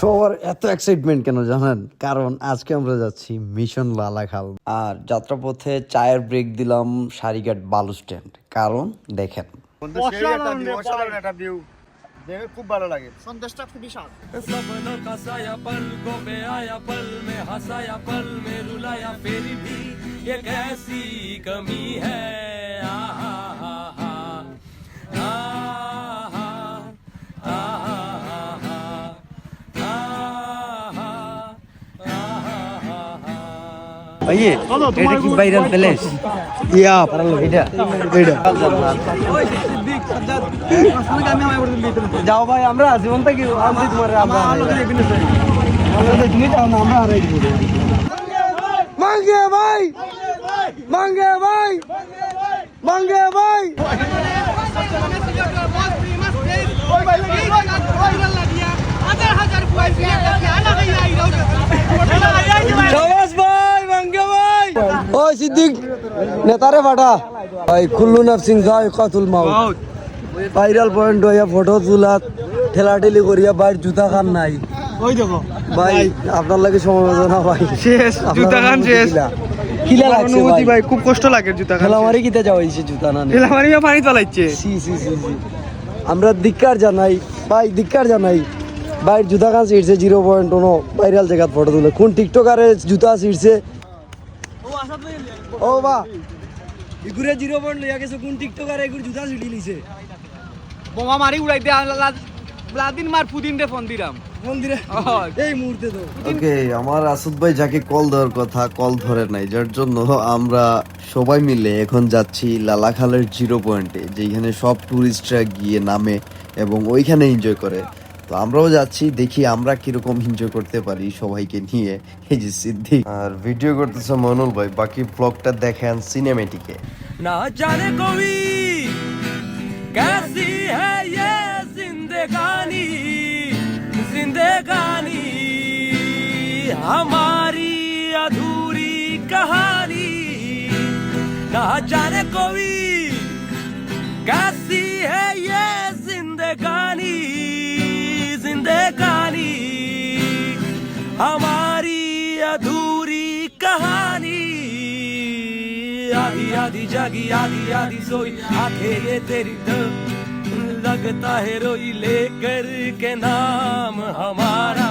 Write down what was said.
সবার এত এক্সাইটমেন্ট কেন জানেন? কারণ আজকে আমরা যাচ্ছি মিশন লালাখাল, আর যাত্রাপথে চায়ের ব্রেক দিলাম সারিঘাট বালু স্ট্যান্ড। কারণ দেখেন অসাধারণ একটা ভিউ দেখে খুব ভালো লাগে। সন্দেশটা খুবই স্বাদ। सपनों का साया पलकों पे आया, पल में हंसाया, पल में रुलाया, फिर भी ये कैसी कमी है। आहा हा हा आहा आहा ভাইয়ে এটা কি ভাইরাল প্লেস? ইয়া পারাল এটা যাও ভাই, আমরা জীবন থেকে আমি তোমার আমরা হারাই দিব। মাঙ্গে ভাই, মাঙ্গে ভাই, মাঙ্গে ভাই। ওই সিদ্দিক নেতারে ফাটা ভাই, কুল্লু নাফসিং যায় কাতুল মাউত। ভাইরাল পয়েন্ট হইয়া ফটো তোলা ঠেলাঠেলি করিয়া বাইর জুতা খান নাই। ওই দেখো ভাই আপনার লাগে সমবেদনা ভাই, শেষ জুতা খান শেষ। কিলা লাগছে অনুমতি ভাই, খুব কষ্ট লাগে জুতা খান। খেলামারি কিতে যাওয়াইছে জুতা না নিয়ে। খেলামারি পানি চালাইছে। সি সি সি সি আমরা ধিক্কার জানাই ভাই, ধিক্কার জানাই। বাইর জুতা খান ছিড়ছে 0.1 ভাইরাল জায়গা ফটো তুলে। কোন টিকটকারে জুতা ছিড়ছে? ও বা ইগুরে 0 লইয়া গেছে, কোন টিকটকারে এগুর জুতা ছিড়ি লিছে। বোমা মারি উড়াইতে লাদিন মার পুদিন দে ফোন দিলাম মন্দিরে এই মুহূর্তে তো ওকে। আমার আসুদ ভাই যাকে কল দেওয়ার কথা কল ধরে নাই, যার জন্য আমরা সবাই মিলে এখন যাচ্ছি লালাখালের 0 পয়েন্টে, যেখানে সব টুরিস্টরা গিয়ে নামে এবং ওইখানে এনজয় করে। তো আমরাও যাচ্ছি, দেখি আমরা কিরকম এনজয় করতে পারি সবাইকে নিয়ে। এই যে সিদ্দিক আর ভিডিও করতেছে মনুল ভাই, বাকি ব্লগটা দেখেন সিনেমেটিকে। ना जाने कोई कैसी है ये जिंदगानी, जिंदगानी हमारी अधूरी कहानी। ना जाने कोई कैसी है ये जिंदगानी, जिंदगानी हमारी अधूरी कहानी। आधी आधी जागी, आधी आधी सोई, आंखें ये तेरी तो लगता है रोई, लेकर के नाम हमारा।